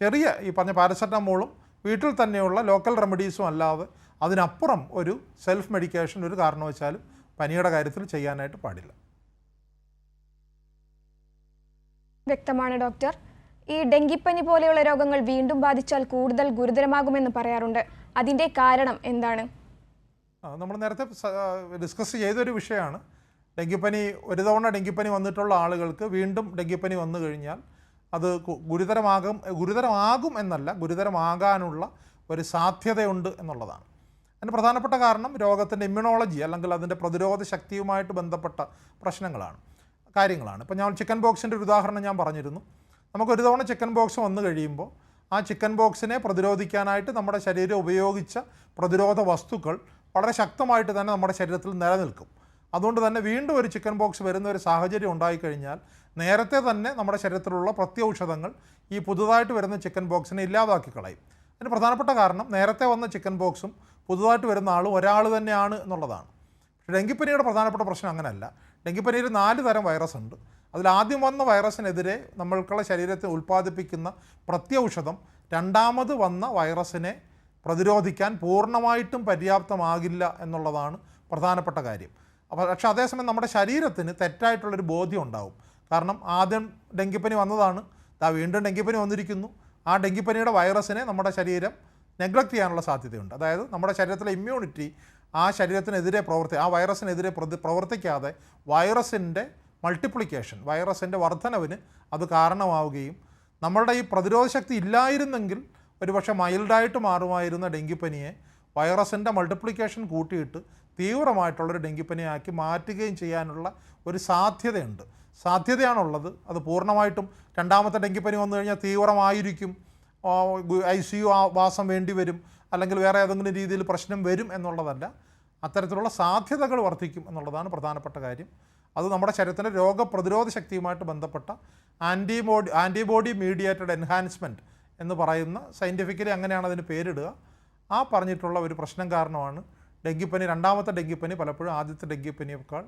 ചെറിയ ഈ പറഞ്ഞ പാരസെറ്റമോളും വീട്ടിൽ തന്നെയുള്ള ലോക്കൽ റെമഡീസും അല്ലാതെ അതിനപ്പുറം ഒരു സെൽഫ് മെഡിക്കേഷൻ ഒരു കാരണവശാലും പനിയുടെ കാര്യത്തിൽ ചെയ്യാനായിട്ട് പാടില്ല. വ്യക്തമാണ് ഡോക്ടർ. ഈ ഡെങ്കിപ്പനി പോലെയുള്ള രോഗങ്ങൾ വീണ്ടും ബാധിച്ചാൽ കൂടുതൽ ഗുരുതരമാകുമെന്ന് പറയാറുണ്ട്. അതിൻ്റെ കാരണം എന്താണ്? നമ്മൾ നേരത്തെ ഡിസ്കസ് ചെയ്തൊരു വിഷയമാണ്. ഡെങ്കിപ്പനി ഒരു തവണ ഡെങ്കിപ്പനി വന്നിട്ടുള്ള ആളുകൾക്ക് വീണ്ടും ഡെങ്കിപ്പനി വന്നു കഴിഞ്ഞാൽ അത് ഗുരുതരമാകും എന്നല്ല, ഗുരുതരമാകാനുള്ള ഒരു സാധ്യതയുണ്ട് എന്നുള്ളതാണ്. അതിന് പ്രധാനപ്പെട്ട കാരണം രോഗത്തിൻ്റെ ഇമ്മ്യൂണോളജി അല്ലെങ്കിൽ അതിൻ്റെ പ്രതിരോധ ശക്തിയുമായിട്ട് ബന്ധപ്പെട്ട കാര്യങ്ങളാണ്. ഇപ്പോൾ ഞാൻ ചിക്കൻ ബോക്സിൻ്റെ ഒരു ഉദാഹരണം ഞാൻ പറഞ്ഞിരുന്നു. നമുക്കൊരു തവണ ചിക്കൻ ബോക്സ് വന്നു കഴിയുമ്പോൾ ആ ചിക്കൻ ബോക്സിനെ പ്രതിരോധിക്കാനായിട്ട് നമ്മുടെ ശരീരം ഉപയോഗിച്ച പ്രതിരോധ വസ്തുക്കൾ വളരെ ശക്തമായിട്ട് തന്നെ നമ്മുടെ ശരീരത്തിൽ നിലനിൽക്കും. അതുകൊണ്ട് തന്നെ വീണ്ടും ഒരു ചിക്കൻ ബോക്സ് വരുന്ന ഒരു സാഹചര്യം ഉണ്ടായിക്കഴിഞ്ഞാൽ നേരത്തെ തന്നെ നമ്മുടെ ശരീരത്തിലുള്ള പ്രത്യൗഷധങ്ങൾ ഈ പുതുതായിട്ട് വരുന്ന ചിക്കൻ ബോക്സിനെ ഇല്ലാതാക്കി കളയും. അതിന് പ്രധാനപ്പെട്ട കാരണം നേരത്തെ വന്ന ചിക്കൻ ബോക്സും പുതുതായിട്ട് വരുന്ന ആളും ഒരാൾ തന്നെയാണ് എന്നുള്ളതാണ്. പക്ഷേ ഡെങ്കിപ്പനിയുടെ പ്രധാനപ്പെട്ട പ്രശ്നം അങ്ങനെയല്ല. ഡെങ്കിപ്പനിയിൽ 4 തരം വൈറസ് ഉണ്ട്. അതിലാദ്യം വന്ന വൈറസിനെതിരെ നമ്മൾക്കുള്ള ശരീരത്തിൽ ഉൽപ്പാദിപ്പിക്കുന്ന പ്രത്യൗഷധം രണ്ടാമത് വന്ന വൈറസിനെ പ്രതിരോധിക്കാൻ പൂർണ്ണമായിട്ടും പര്യാപ്തമാകില്ല എന്നുള്ളതാണ് പ്രധാനപ്പെട്ട കാര്യം. അപ്പോൾ പക്ഷേ അതേസമയം നമ്മുടെ ശരീരത്തിന് തെറ്റായിട്ടുള്ളൊരു ബോധ്യം ഉണ്ടാവും. കാരണം ആദ്യം ഡെങ്കിപ്പനി വന്നതാണ്, വീണ്ടും ഡെങ്കിപ്പനി വന്നിരിക്കുന്നു. ആ ഡെങ്കിപ്പനിയുടെ വൈറസിനെ നമ്മുടെ ശരീരം നെഗ്ലക്റ്റ് ചെയ്യാനുള്ള സാധ്യതയുണ്ട്. അതായത് നമ്മുടെ ശരീരത്തിലെ ഇമ്മ്യൂണിറ്റി ആ ശരീരത്തിനെതിരെ ആ വൈറസിനെതിരെ പ്രവർത്തിക്കാതെ വൈറസിൻ്റെ മൾട്ടിപ്ലിക്കേഷൻ, വൈറസിൻ്റെ വർധനവിന് അത് കാരണമാവുകയും നമ്മളുടെ ഈ പ്രതിരോധ ശക്തി ഇല്ലായിരുന്നെങ്കിൽ ഒരുപക്ഷെ മൈൽഡായിട്ട് മാറുമായിരുന്ന ഡെങ്കിപ്പനിയെ വൈറസിൻ്റെ മൾട്ടിപ്ലിക്കേഷൻ കൂട്ടിയിട്ട് തീവ്രമായിട്ടുള്ളൊരു ഡെങ്കിപ്പനിയാക്കി മാറ്റുകയും ചെയ്യാനുള്ള ഒരു സാധ്യതയാണുള്ളത്. അത് പൂർണ്ണമായിട്ടും രണ്ടാമത്തെ ഡെങ്കിപ്പനി വന്നു കഴിഞ്ഞാൽ തീവ്രമായിരിക്കും, ICU വാസം വേണ്ടി വരും, അല്ലെങ്കിൽ വേറെ ഏതെങ്കിലും രീതിയിൽ പ്രശ്നം വരും എന്നുള്ളതല്ല. അത്തരത്തിലുള്ള സാധ്യതകൾ വർദ്ധിക്കും എന്നുള്ളതാണ് പ്രധാനപ്പെട്ട കാര്യം. അത് നമ്മുടെ ശരീരത്തിൻ്റെ രോഗപ്രതിരോധ ശക്തിയുമായിട്ട് ബന്ധപ്പെട്ട ആൻറ്റിബോഡി മീഡിയേറ്റഡ് എൻഹാൻസ്മെൻറ്റ് എന്ന് പറയുന്ന, സയൻറ്റിഫിക്കലി അങ്ങനെയാണ് അതിന് പേരിടുക, ആ പറഞ്ഞിട്ടുള്ള ഒരു പ്രശ്നം കാരണമാണ് ഡെങ്കിപ്പനി, രണ്ടാമത്തെ ഡെങ്കിപ്പനി പലപ്പോഴും ആദ്യത്തെ ഡെങ്കിപ്പനിയേക്കാൾ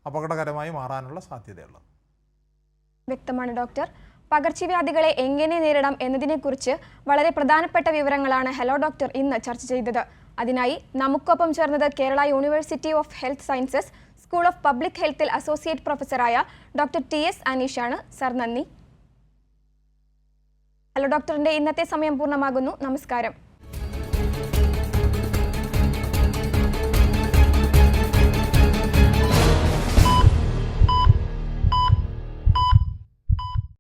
അപകടകരമായി മാറാനുള്ള സാധ്യതയുള്ളത്. വ്യക്തമാണ് ഡോക്ടർ. പകർച്ചവ്യാധികളെ എങ്ങനെ നേരിടാം എന്നതിനെക്കുറിച്ച് വളരെ പ്രധാനപ്പെട്ട വിവരങ്ങളാണ് ഹലോ ഡോക്ടർ ഇന്ന് ചർച്ച ചെയ്തത്. അതിനായി നമുക്കൊപ്പം ചേർന്നത് Kerala university of health sciences school of public ഹെൽത്തിൽ അസോസിയേറ്റ് പ്രൊഫസറായ ഡോക്ടർ TS അനീഷാണ്. സർ, നന്ദി. ഹലോ ഡോക്ടറിന്റെ ഇന്നത്തെ സമയം പൂർണ്ണമാകുന്നു. നമസ്കാരം.